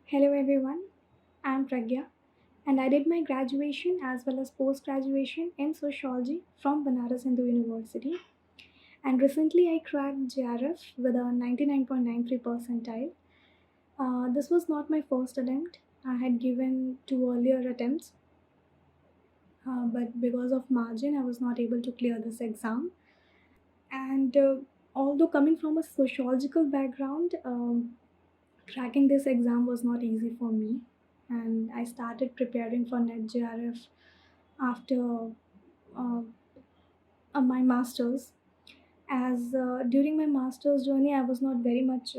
Hello everyone, I'm Pragya and I did my graduation as well as post graduation in sociology from Banaras Hindu University. And recently I cracked JRF with a 99.93 percentile. This was not my first attempt, I had given two earlier attempts, but because of margin, I was not able to clear this exam. And although coming from a sociological background, cracking this exam was not easy for me, and I started preparing for NET JRF after uh, my masters. As during my masters journey, I was not very much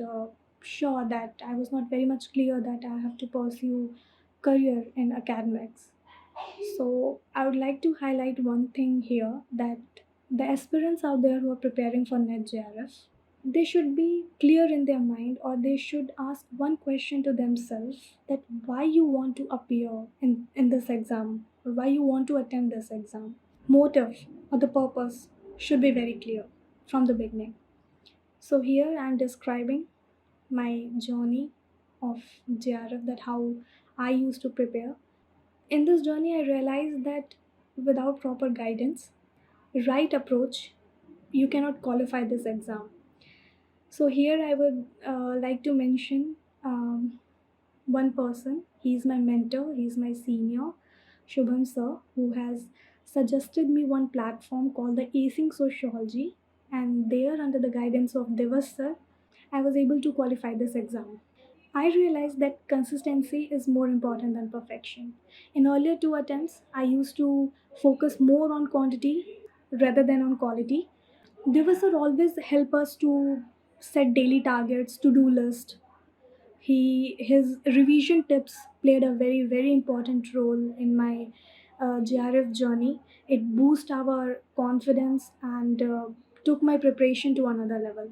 sure that I was not very much clear that I have to pursue career in academics. So I would like to highlight one thing here that the aspirants out there who are preparing for NET JRF, they should be clear in their mind, or they should ask one question to themselves, that why you want to appear in this exam, or why you want to attend this exam. Motive or the purpose should be very clear from the beginning. So here I'm describing my journey of JRF, that how I used to prepare. In this journey, I realized that without proper guidance, right approach, you cannot qualify this exam. So here I would like to mention one person. He's my mentor, he's my senior, Shubham sir, who has suggested me one platform called the Acing Sociology. And there, under the guidance of Divas sir, I was able to qualify this exam. I realized that consistency is more important than perfection. In earlier two attempts, I used to focus more on quantity rather than on quality. Divas sir always help us to set daily targets, to-do list. His revision tips played a very important role in my JRF journey. It boosted our confidence and took my preparation to another level.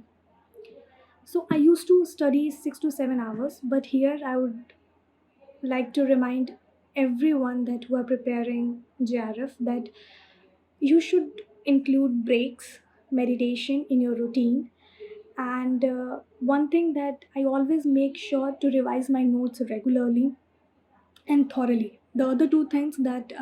So I used to study 6 to 7 hours, but here I would like to remind everyone that who are preparing JRF that you should include breaks, meditation in your routine. And one thing that I always make sure to revise my notes regularly and thoroughly. The other two things that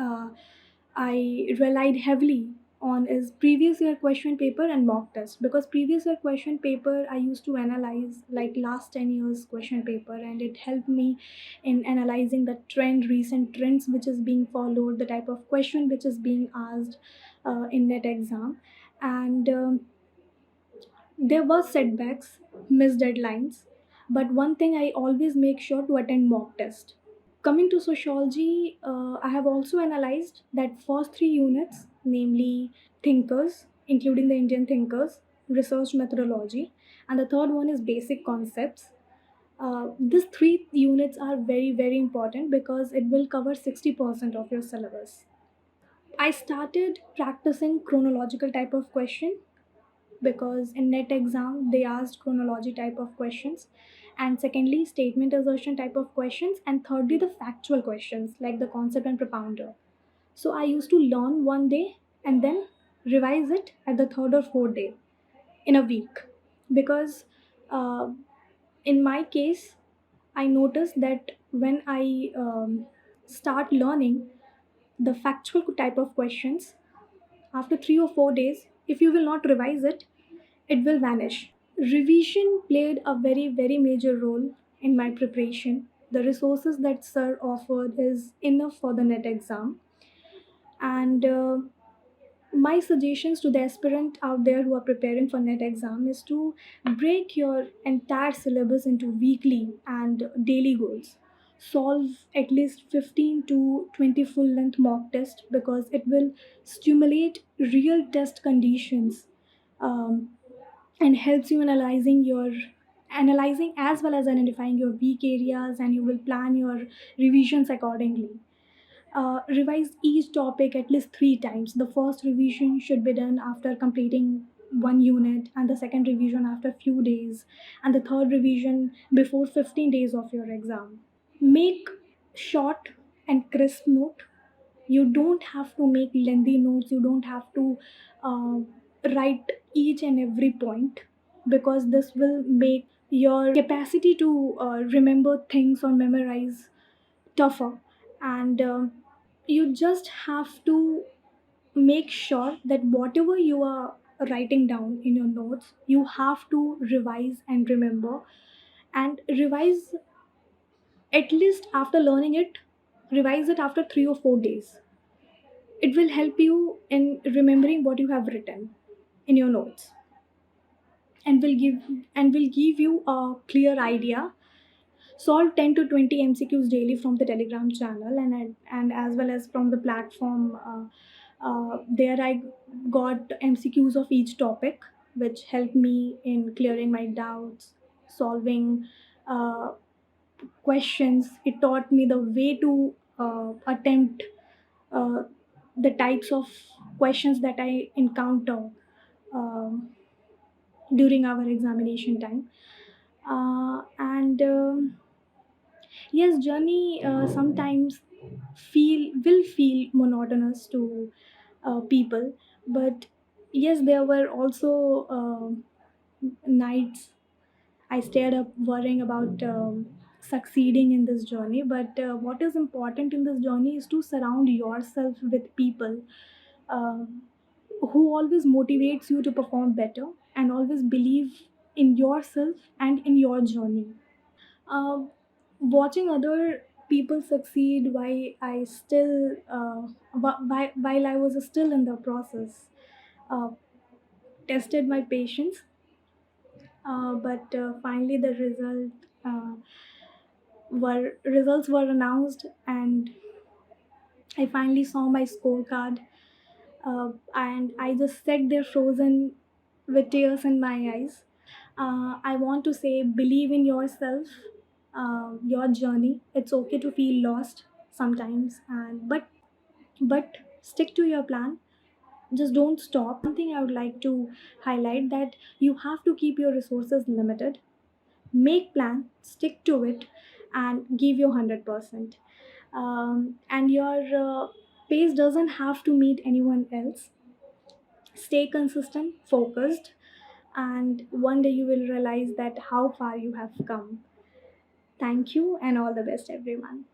I relied heavily on is previous year question paper and mock test, because previous year question paper I used to analyze like last 10 years question paper, and it helped me in analyzing the recent trends which is being followed, the type of question which is being asked in net exam. And there were setbacks, missed deadlines, but one thing I always make sure to attend mock test. Coming to sociology, I have also analyzed that first three units, namely thinkers, including the Indian thinkers, research methodology, and the third one is basic concepts. These three units are very important because it will cover 60% of your syllabus. I started practicing chronological type of question because in net exam they asked chronology type of questions, and secondly statement assertion type of questions, and thirdly the factual questions like the concept and propounder. So I used to learn one day and then revise it at the third or fourth day in a week, because uh, in my case I noticed that when I start learning the factual type of questions, after 3 or 4 days, if you will not revise it, it will vanish. Revision played a very major role in my preparation. The resources that Sir offered is enough for the net exam. And my suggestions to the aspirant out there who are preparing for net exam is to break your entire syllabus into weekly and daily goals. Solve at least 15 to 20 full length mock tests, because it will stimulate real test conditions, and helps you analyzing as well as identifying your weak areas, and you will plan your revisions accordingly. Revise each topic at least 3 times. The first revision should be done after completing one unit, and the second revision after few days, and the third revision before 15 days of your exam. Make short and crisp note. You don't have to make lengthy notes, you don't have to write each and every point, because this will make your capacity to remember things or memorize tougher. And you just have to make sure that whatever you are writing down in your notes, you have to revise and remember, and revise at least after learning it, revise it after 3 or 4 days. It will help you in remembering what you have written in your notes, and will give you a clear idea. Solve 10 to 20 MCQs daily from the Telegram channel, and as well as from the platform. There I got MCQs of each topic, which helped me in clearing my doubts, solving uh, questions. It taught me the way to attempt uh, the types of questions that I encounter um, during our examination time. And yes, journey sometimes feel monotonous to people, but yes, there were also nights I stayed up worrying about succeeding in this journey. But what is important in this journey is to surround yourself with people um, who always motivates you to perform better and always believe in yourself and in your journey. Um, Watching other people succeed while I still while I was still in the process uh, tested my patience. But finally, the results were announced, and I finally saw my scorecard. And I just sat there frozen with tears in my eyes. I want to say, believe in yourself, your journey. It's okay to feel lost sometimes, and but stick to your plan. Just don't stop. One thing I would like to highlight, that you have to keep your resources limited. Make plan, stick to it, and give your 100%. And your pace doesn't have to meet anyone else. Stay consistent, focused, and one day you will realize that how far you have come. Thank you, and all the best, everyone.